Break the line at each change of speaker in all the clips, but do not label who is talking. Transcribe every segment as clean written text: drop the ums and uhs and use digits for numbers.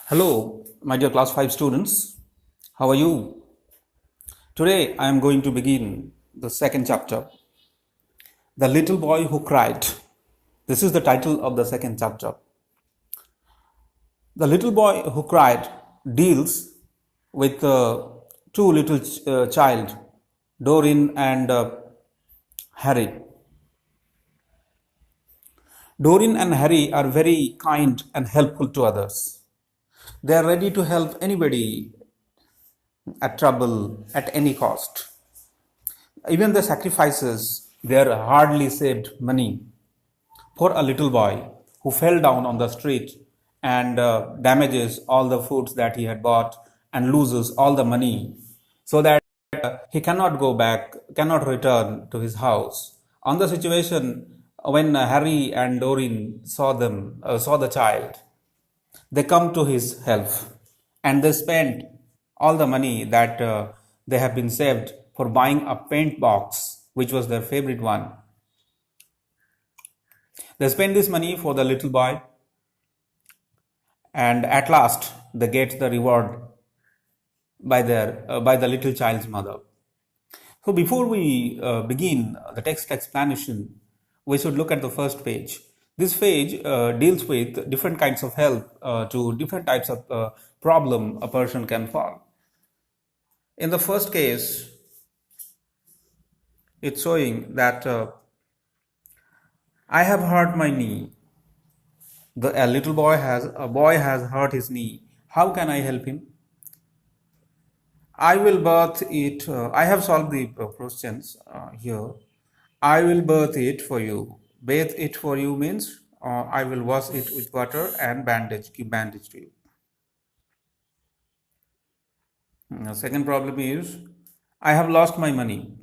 Hello, my dear class 5 students. How are you? Today I am going to begin the second chapter, The Little Boy Who Cried. This is the title of the second chapter. The Little Boy Who Cried deals with two little child, Doreen and Harry. Doreen and Harry are very kind and helpful to others. They are ready to help anybody at trouble at any cost. Even the sacrifices were hardly saved money. Poor a little boy who fell down on the street and damages all the foods that he had bought and loses all the money so that he cannot go back, cannot return to his house. On the situation when Harry and Doreen saw the child, they come to his help and they spend all the money that they have been saved for buying a paint box, which was their favorite one. They spend this money for the little boy, and at last they get the reward by the little child's mother. So before we begin the text explanation, we should look at the first page. This page deals with different kinds of help to different types of problem a person can solve. In the first case, it's showing that I have hurt my knee. A boy has hurt his knee. How can I help him? I will birth it. I have solved the questions here. I will birth it for you. Bathe it for you means I will wash it with water and give bandage to you. The second problem is I have lost my money.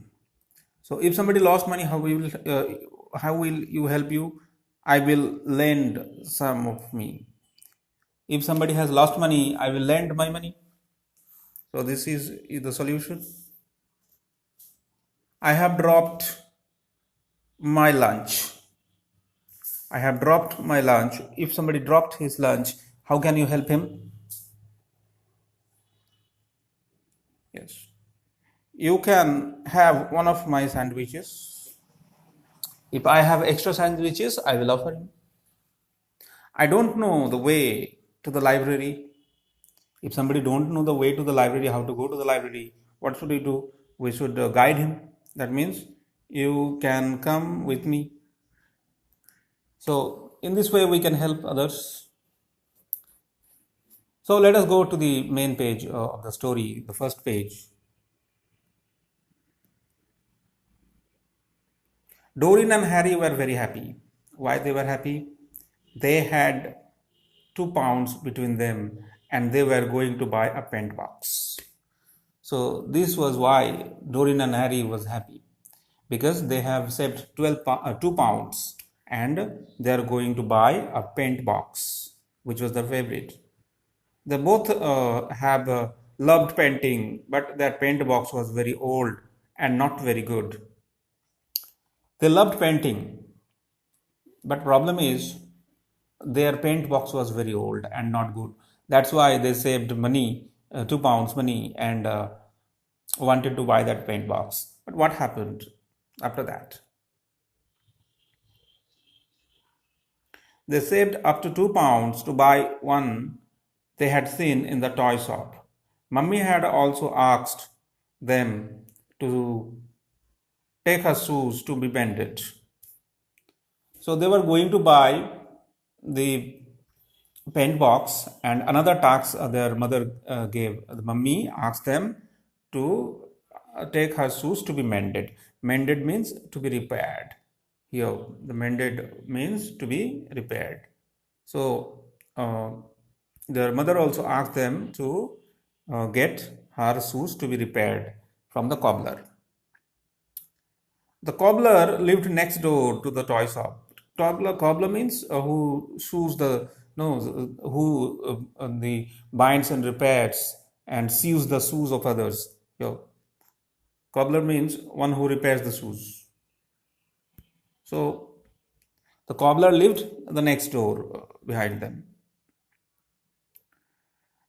So if somebody lost money, how will you help you? I will lend some of me. If somebody has lost money, I will lend my money. So this is the solution. I have dropped my lunch. I have dropped my lunch. If somebody dropped his lunch, how can you help him? Yes. You can have one of my sandwiches. If I have extra sandwiches, I will offer him. I don't know the way to the library. If somebody don't know the way to the library, how to go to the library, what should we do? We should guide him. That means you can come with me. So in this way we can help others. So let us go to the main page of the story, the first page. Doreen and Harry were very happy. Why they were happy? They had £2 between them and they were going to buy a paint box. So this was why Doreen and Harry was happy, because they have saved £2 and they are going to buy a paint box, which was their favorite. They both have loved painting, but their paint box was very old and not very good. They loved painting, but problem is their paint box was very old and not good. That's why they saved money, £2 money, and wanted to buy that paint box. But what happened after that? They saved up to £2 to buy one they had seen in the toy shop. Mummy had also asked them to take her shoes to be mended. So they were going to buy the paint box, and another task their mother gave. The mummy asked them to take her shoes to be mended. Mended means to be repaired. Here, the mended means to be repaired. So their mother also asked them to get her shoes to be repaired from the cobbler. The cobbler lived next door to the toy shop. Cobbler means who sews the no who the binds and repairs and sews the shoes of others. Cobbler means one who repairs the shoes. So the cobbler lived the next door behind them.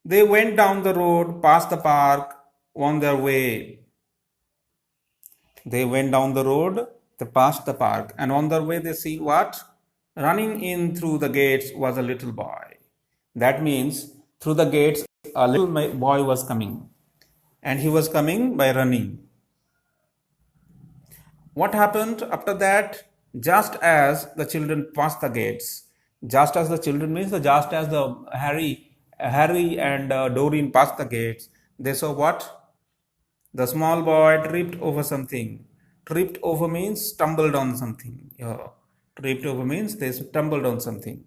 They went down the road, past the park, on their way. They went down the road, they passed the park, and on their way they see what? Running in through the gates was a little boy. That means through the gates a little boy was coming, and he was coming by running. What happened after that? Just as the children passed the gates, just as the children means just as the Harry and Doreen passed the gates, they saw what? The small boy tripped over something. Tripped over means stumbled on something. Yeah. Tripped over means they stumbled on something.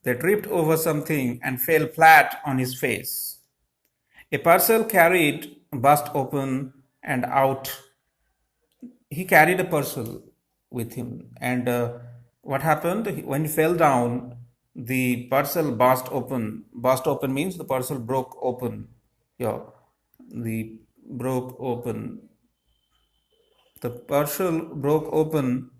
They tripped over something and fell flat on his face. A parcel carried burst open and out. He carried a parcel with him, and what happened when he fell down? The parcel burst open. Burst open means the parcel broke open. Yeah, the broke open. The parcel broke open.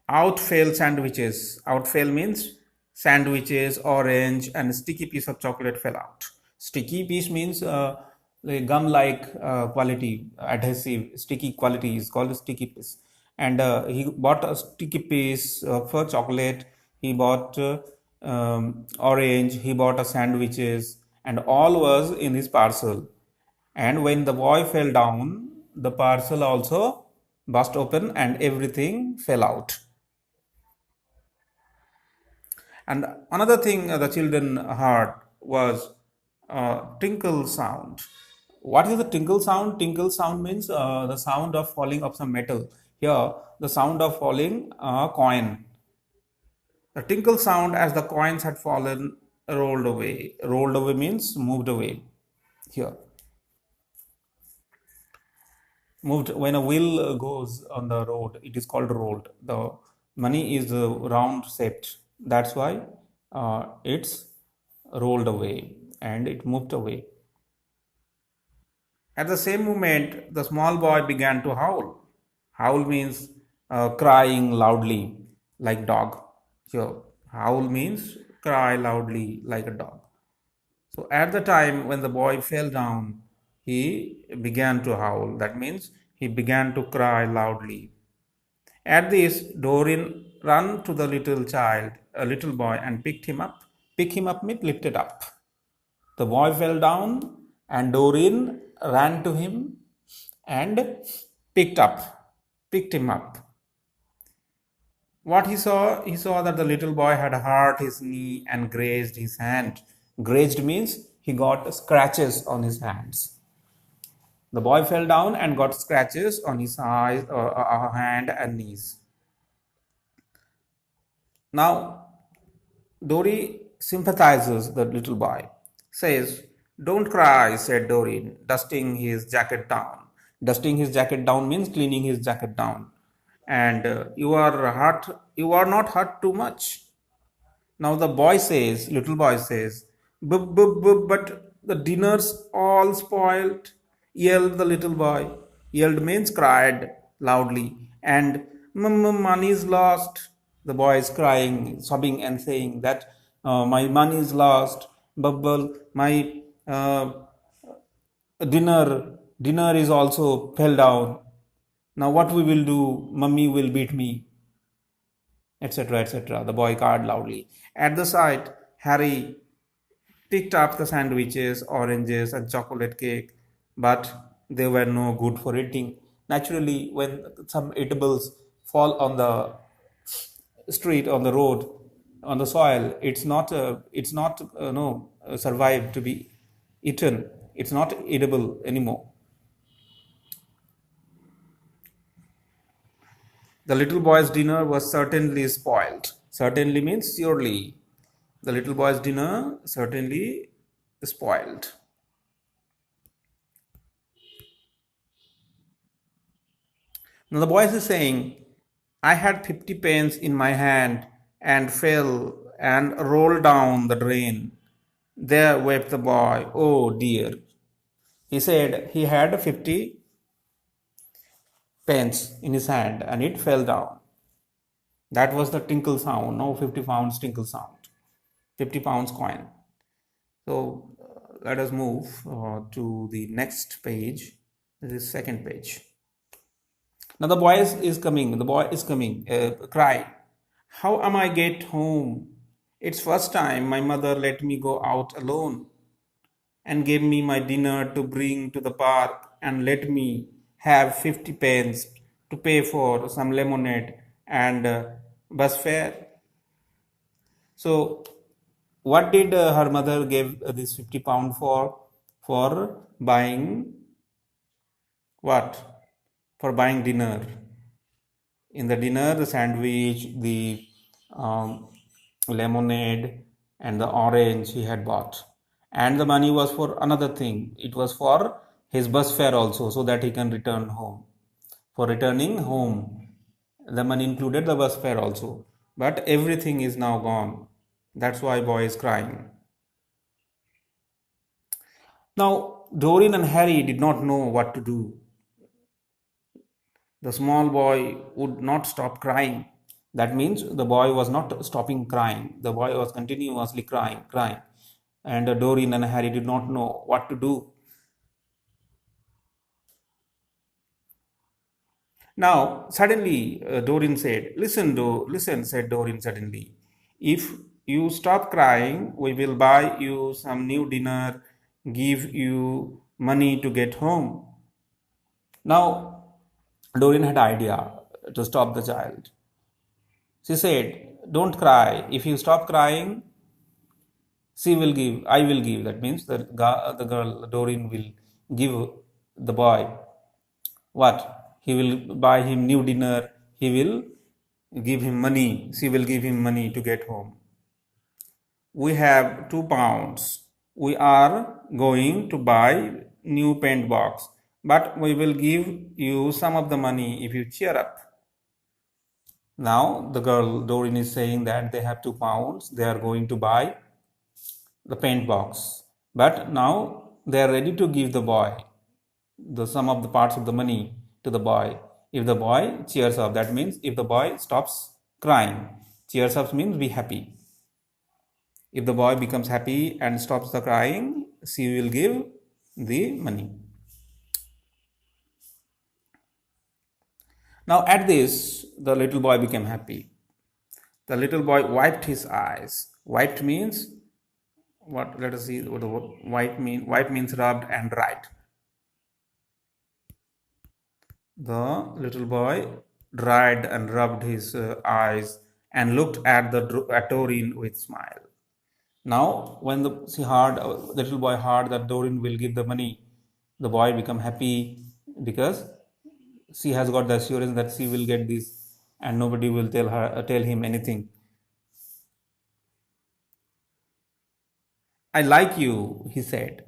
Out fell sandwiches. Out fell means sandwiches, orange, and a sticky piece of chocolate fell out. Sticky piece means the gum-like quality, adhesive, sticky quality is called a sticky piece. And he bought a sticky piece of chocolate. He bought orange. He bought a sandwiches, and all was in his parcel. And when the boy fell down, the parcel also burst open, and everything fell out. And another thing the children heard was tinkle sound. What is the tinkle sound? Tinkle sound means the sound of falling of some metal. Here, the sound of falling a coin. The tinkle sound as the coins had fallen rolled away. Rolled away means moved away. Here. Moved when a wheel goes on the road, it is called rolled. The money is round shaped. That's why it's rolled away and it moved away. At the same moment, the small boy began to howl. Howl means crying loudly like dog. So howl means cry loudly like a dog. So at the time when the boy fell down, he began to howl. That means he began to cry loudly. At this, Doreen ran to the little child, a little boy, and picked him up. Pick him up means lifted up. The boy fell down, and Doreen ran to him and picked him up. What he saw that the little boy had hurt his knee and grazed his hand. Grazed means he got scratches on his hands. The boy fell down and got scratches on his eyes, hand and knees. Now, Dory sympathizes the little boy. Says, "Don't cry," said Doreen, dusting his jacket down. Dusting his jacket down means cleaning his jacket down. And you are not hurt too much. Now the boy says, little boy says, but the dinner's all spoiled, yelled the little boy. Yelled means cried loudly. And money's lost. The boy is crying, sobbing and saying that my money is lost. Bubble, my dinner is also fell down. Now what we will do? Mummy will beat me, etc., etc. The boy cried loudly. At the sight, Harry picked up the sandwiches, oranges, and chocolate cake, but they were no good for eating. Naturally, when some eatables fall on the street, on the road, on the soil, it's not survive to be eaten. It's not edible anymore. The little boy's dinner was certainly spoiled. Certainly means surely. The little boy's dinner certainly spoiled. Now the boy is saying, I had 50 pence in my hand and fell and rolled down the drain. There wept the boy. Oh dear. He said he had 50 pence in his hand and it fell down. That was the tinkle sound, no 50 pounds tinkle sound, 50 pounds coin. So let us move to the next page. This is second page. Now the boy is coming. The boy is coming. Cry. How am I get home? It's first time my mother let me go out alone and gave me my dinner to bring to the park and let me have 50 pence to pay for some lemonade and bus fare. So what did her mother give this 50 pound for? For buying what? For buying dinner. In the dinner, the sandwich, the um, lemonade, and the orange he had bought. And the money was for another thing. It was for his bus fare also, so that he can return home. For returning home, the money included the bus fare also. But everything is now gone. That's why boy is crying. Now, Doreen and Harry did not know what to do. The small boy would not stop crying. That means the boy was not stopping crying. The boy was continuously crying, crying. And Doreen and Harry did not know what to do. Now, suddenly, Doreen said, listen, said Doreen suddenly. If you stop crying, we will buy you some new dinner, give you money to get home. Now, Doreen had idea to stop the child. She said, don't cry. If you stop crying, I will give. That means the girl, Doreen, will give the boy what? He will buy him new dinner. He will give him money. She will give him money to get home. We have 2 pounds. We are going to buy new paint box, but we will give you some of the money if you cheer up. Now the girl Doreen is saying that they have 2 pounds. They are going to buy the paint box, but now they are ready to give the boy the sum of the parts of the money to the boy if the boy cheers up. That means if the boy stops crying. Cheers up means be happy. If the boy becomes happy and stops the crying, she will give the money. Now at this, the little boy became happy. The little boy wiped his eyes. Wiped means what? Let us see what the word wipe mean. Wipe means rubbed and dried. The little boy dried and rubbed his eyes and looked at Doreen with smile. Now, when the little boy heard that Doreen will give the money, the boy become happy because she has got the assurance that she will get this, and nobody will tell him anything. I like you, he said.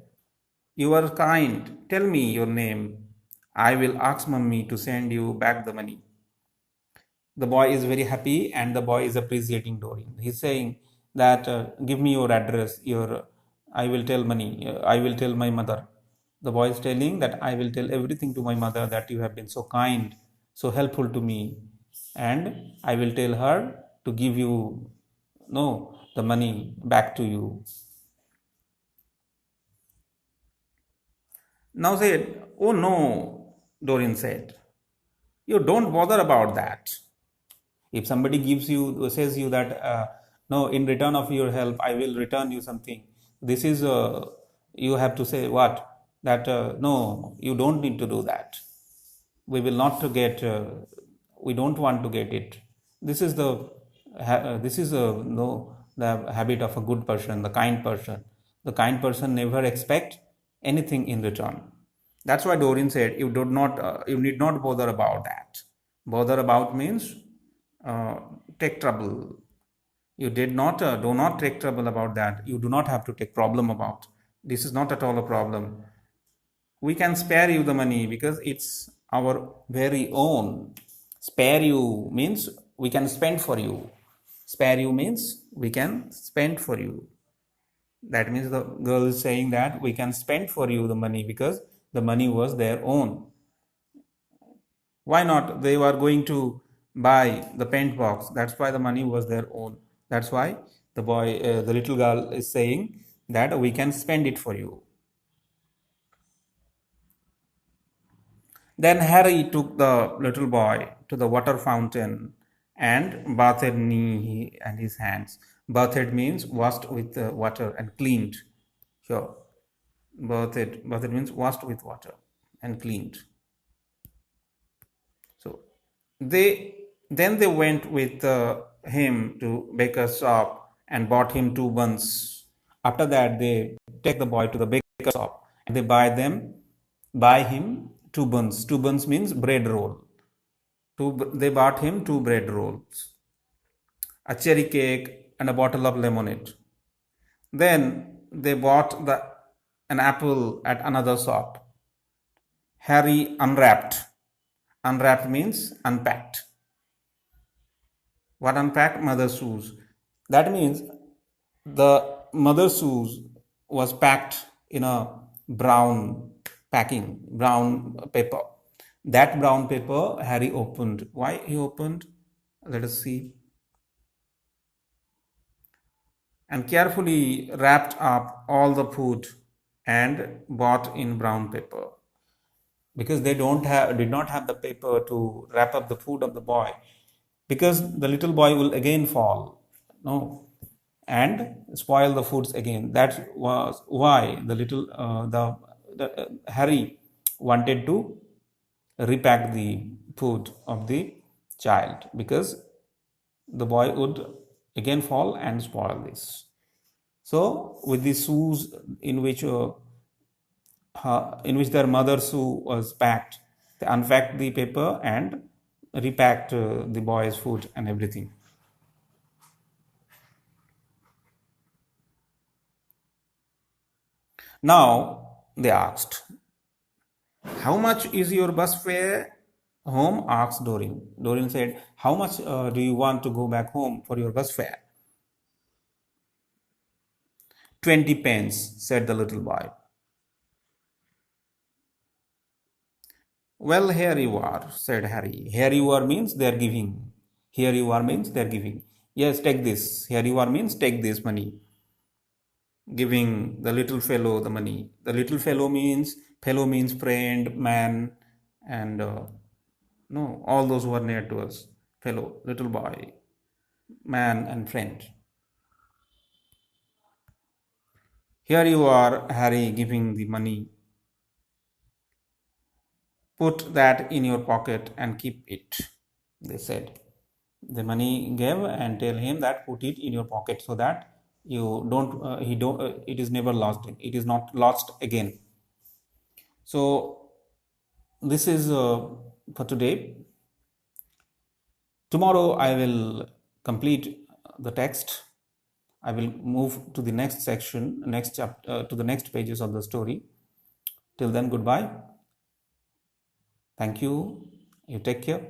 You are kind. Tell me your name. I will ask mummy to send you back the money. The boy is very happy and the boy is appreciating Doreen. He's saying that give me your address, I will tell I will tell my mother. The boy is telling that I will tell everything to my mother that you have been so kind, so helpful to me, and I will tell her to give you the money back to you. Now said, oh no, Doreen said, you don't bother about that. If somebody says you that no, in return of your help I will return you something, this is you have to say what? That no, you don't need to do that. We will not to get we don't want to get it. This is the the habit of a good person, the kind person. The kind person never expect anything in return. That's why Doreen said you need not bother about that. Bother about means take trouble. You do not take trouble about that. You do not have to take problem about. This is not at all a problem. We can spare you the money because it's our very own. Spare you means we can spend for you. Spare you means we can spend for you. That means the girl is saying that we can spend for you the money because the money was their own. Why not? They were going to buy the paint box. That's why the money was their own. That's why the little girl is saying that we can spend it for you. Then Harry took the little boy to the water fountain and bathed knee and his hands. Bathed means washed with water and cleaned. Sure. Bathed means washed with water and cleaned. So they went with him to baker's shop and bought him two buns. After that, they take the boy to the baker's shop and they buy him two buns. Two buns means bread roll. They bought him two bread rolls, a cherry cake, and a bottle of lemonade. Then they bought an apple at another shop. Harry unwrapped. Unwrapped means unpacked. What unpacked? Mother's shoes. That means the mother's shoes was packed in a brown packing, brown paper. That brown paper Harry opened. Why he opened? Let us see. And carefully wrapped up all the food and bought in brown paper, because they did not have the paper to wrap up the food of the boy, because the little boy will again fall, no, and spoil the foods again. That was why the Harry wanted to repack the food of the child, because the boy would again fall and spoil this. So with the shoes in which their mother's shoe was packed, they unpacked the paper and repacked the boy's food and everything. Now they asked, "How much is your bus fare home?" asked Doreen. Doreen said, "How much do you want to go back home for your bus fare?" 20 pence, said the little boy. "Well, here you are," said Harry. Here you are means they are giving. Here you are means they are giving. Yes, take this. Here you are means take this money. Giving the little fellow the money. The little fellow means friend, man, and no, all those who are near to us. Fellow, little boy, man, and friend. Here you are, Harry, giving the money. Put that in your pocket and keep it, they said. The money gave and tell him that put it in your pocket, so that you don't it is never lost, it is not lost again. So this is for today. Tomorrow I will complete the text. I will move to the next section, next chapter, to the next pages of the story. Till then, goodbye. Thank you. You take care.